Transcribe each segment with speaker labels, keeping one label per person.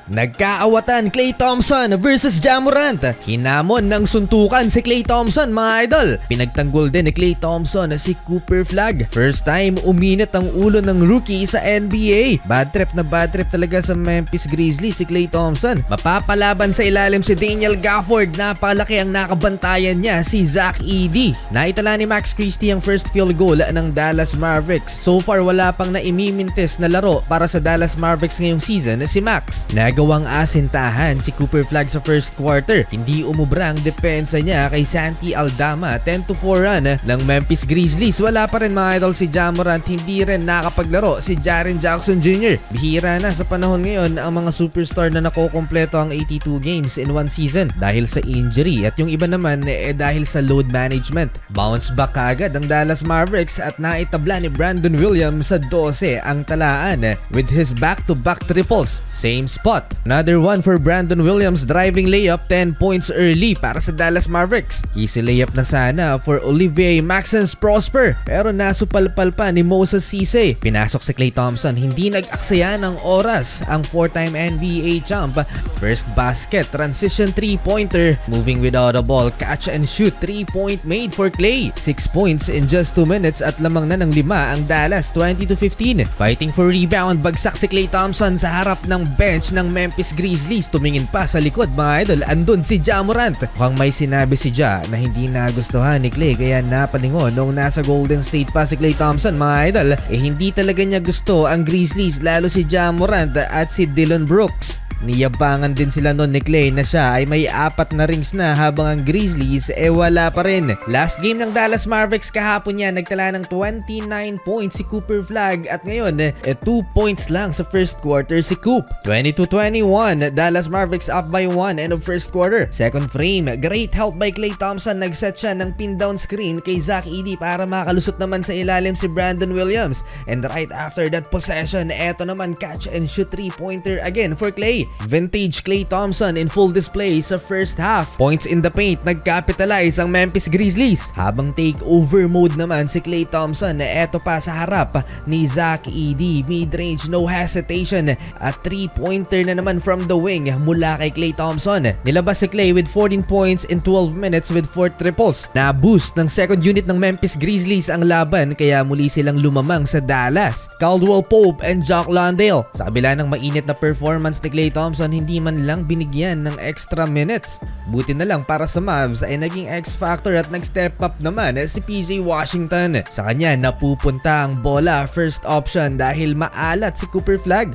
Speaker 1: Nagkaawatan Klay Thompson versus Ja Morant. Hinamon ng suntukan si Klay Thompson mga idol. Pinagtanggol din ni Klay Thompson si Cooper Flagg. First time uminit ang ulo ng rookie sa NBA. Bad trip na bad trip talaga sa Memphis Grizzlies si Klay Thompson. Mapapalaban sa ilalim si Daniel Gafford. Napalaki ang nakabantayan niya si Zach Edey. Naitala ni Max Christie ang first field goal ng Dallas Mavericks. So far wala pang naimimintis na laro para sa Dallas Mavericks ngayong season si Max. Nagawang asintahan si Cooper Flagg sa first quarter. Hindi umubra ang depensa niya kay Santi Aldama. 10-4 run ng Memphis Grizzlies. Wala pa rin mga idol si Ja Morant. Hindi rin nakapaglaro si Jaren Jackson Jr. Bihira na sa panahon ngayon ang mga superstar na nakokompleto ang 82 games in one season dahil sa injury at yung iba naman dahil sa load management. Bounce back kaagad ang Dallas Mavericks at naitabla ni Brandon Williams sa 12 ang talaan with his back-to-back triples. Same spot. Another one for Brandon Williams, driving layup, 10 points early para sa Dallas Mavericks. Easy layup na sana for Olivier Maxence Prosper pero nasupalpal pa ni Moses Cisse. Pinasok si Klay Thompson, hindi nag-aksaya ng oras ang 4-time NBA champ. First basket, transition 3-pointer, moving without a ball, catch and shoot, 3-point made for Klay. 6 points in just 2 minutes at lamang na ng 5 ang Dallas, 20-15. Fighting for rebound, bagsak si Klay Thompson sa harap ng bench ng Memphis Grizzlies. Tumingin pa sa likod mga idol, andun si Ja Morant. Mukhang may sinabi si Ja na hindi nagustuhan ni Klay kaya napalingon nung nasa Golden State pa si Klay Thompson mga idol. Hindi talaga niya gusto ang Grizzlies, lalo si Ja Morant at si Dillon Brooks. Niyabangan din sila noon ni Klay na siya ay may 4 na rings na habang ang Grizzlies wala pa rin. Last game ng Dallas Mavericks kahapon niya nagtala ng 29 points si Cooper Flagg at ngayon 2 points lang sa first quarter si Coop. 22-21, Dallas Mavericks up by 1 end of first quarter. Second frame, great help by Klay Thompson. Nagset siya ng pin down screen kay Zach Edey para makalusot naman sa ilalim si Brandon Williams. And right after that possession, eto naman catch and shoot 3-pointer again for Klay. Vintage Klay Thompson in full display sa first half. Points in the paint, nag-capitalize ang Memphis Grizzlies. Habang takeover mode naman si Klay Thompson, eto pa sa harap ni Zach Edey. Mid-range, no hesitation. At 3-pointer na naman from the wing mula kay Klay Thompson. Nilabas si Klay with 14 points in 12 minutes with 4 triples. Na-boost ng second unit ng Memphis Grizzlies ang laban kaya muli silang lumamang sa Dallas. Caldwell Pope and Jock Landale. Sa kabila ng mainit na performance ni Klay Thompson, hindi man lang binigyan ng extra minutes. Buti na lang para sa Mavs ay naging X-factor at nag-step up naman si PJ Washington. Sa kanya napupunta ang bola, first option dahil maalat si Cooper Flagg.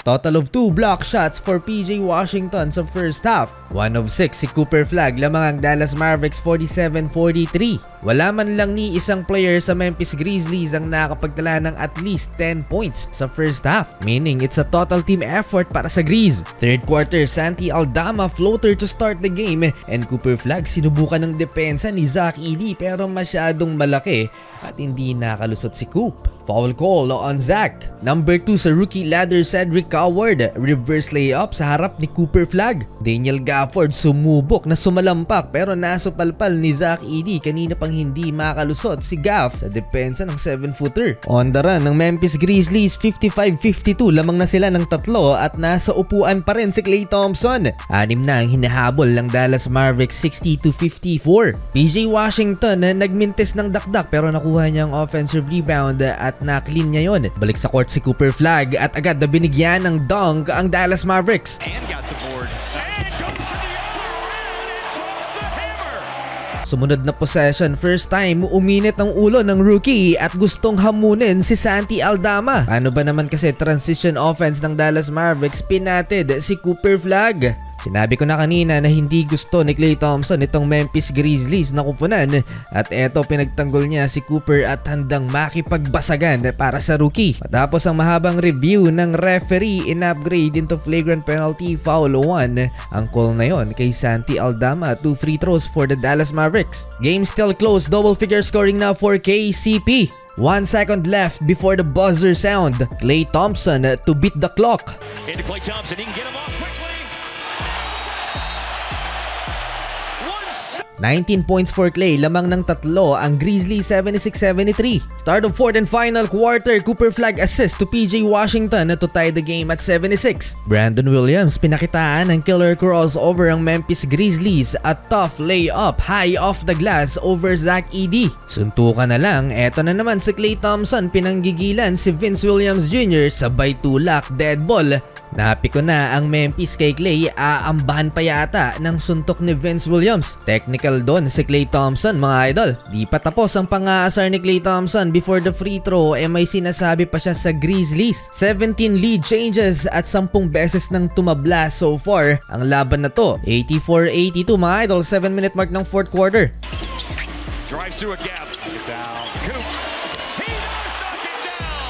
Speaker 1: Total of 2 block shots for PJ Washington sa first half. 1 of 6 si Cooper Flagg, lamang ang Dallas Mavericks 47-43. Wala man lang ni isang player sa Memphis Grizzlies ang nakapagtala ng at least 10 points sa first half. Meaning it's a total team effort para sa Grizz. Third quarter, Santi Aldama floater to start the game and Cooper Flagg sinubukan ng depensa ni Zach Edey pero masyadong malaki at hindi nakalusot si Coop. Foul call on Zach. Number 2 sa rookie ladder Cedric Coward. Reverse layup sa harap ni Cooper Flagg. Daniel Gafford sumubok na sumalampak pero nasupalpal ni Zach Edey. Kanina pang hindi makalusot si Gaff sa depensa ng 7-footer. On the run ng Memphis Grizzlies, 55-52. Lamang na sila ng 3 at nasa upuan pa rin si Klay Thompson. 6 na ang hinahabol ng Dallas Mavericks, 60-54. PJ Washington nagmintis ng dakdak pero nakuha niya ang offensive rebound at na-clean niya yon. Balik sa court si Cooper Flagg at agad na binigyan ng dunk ang Dallas Mavericks. Sumunod na possession, first time uminit ang ulo ng rookie at gustong hamunin si Santi Aldama. Ano ba naman kasi transition offense ng Dallas Mavericks, pinatid si Cooper Flagg. Sinabi ko na kanina na hindi gusto ni Klay Thompson itong Memphis Grizzlies na kupunan at eto pinagtanggol niya si Cooper at handang makipagbasagan para sa rookie. Matapos ang mahabang review ng referee, in-upgrade into flagrant penalty foul 1 ang call na yon kay Santi Aldama. 2 free throws for the Dallas Mavericks. Game still close, double figure scoring now for KCP. 1 second left before the buzzer sound. Klay Thompson to beat the clock.
Speaker 2: Into Klay Thompson, he can get him off quickly.
Speaker 1: 19 points for Klay, lamang ng tatlo ang Grizzlies 76-73. Start of fourth and final quarter, Cooper Flag assist to PJ Washington to tie the game at 76. Brandon Williams pinakitaan ng killer crossover ang Memphis Grizzlies at tough layup high off the glass over Zach Edey. Suntukan na lang, eto na naman si Klay Thompson, pinanggigilan si Vince Williams Jr. sabay tulak, dead ball. Napiko na ang Memphis kay Klay, aambahan pa yata ng suntok ni Vince Williams. Technical doon si Klay Thompson mga idol. Di pa tapos ang pang-aasar ni Klay Thompson before the free throw, may sinasabi pa siya sa Grizzlies. 17 lead changes at 10 beses nang tumabla so far ang laban na to. 84-82 mga idol, 7-minute mark ng fourth quarter.
Speaker 2: Drives through a gap. Down. Coop.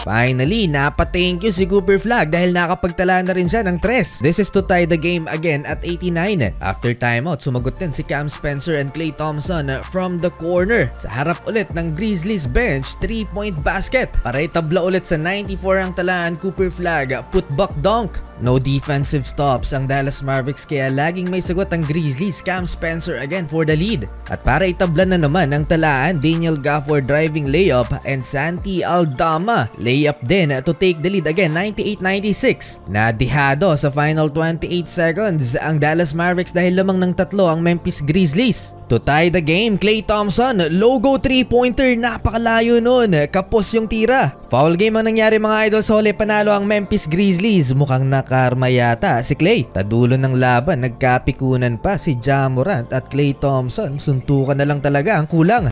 Speaker 1: Finally, napa-thank you si Cooper Flag dahil nakapagtala na rin siya ng 3. This is to tie the game again at 89. After timeout, sumagot din si Cam Spencer and Klay Thompson from the corner. Sa harap ulit ng Grizzlies bench, 3-point basket. Para itabla ulit sa 94 ang talaan, Cooper Flag, putback dunk. No defensive stops ang Dallas Mavericks kaya laging may sagot ang Grizzlies. Cam Spencer again for the lead. At para itabla na naman ang talaan, Daniel Gafford driving layup and Santi Aldama layup din to take the lead again, 98-96. Nadihado sa final 28 seconds ang Dallas Mavericks dahil lamang ng tatlo ang Memphis Grizzlies. To tie the game, Klay Thompson, logo 3-pointer, napakalayo nun, kapos yung tira. Foul game ang nangyari mga idol sa huli, panalo ang Memphis Grizzlies. Mukhang nakarma yata si Klay. Tadulo ng laban, nagkapikunan pa si Ja Morant at Klay Thompson. Suntukan na lang talaga ang kulang.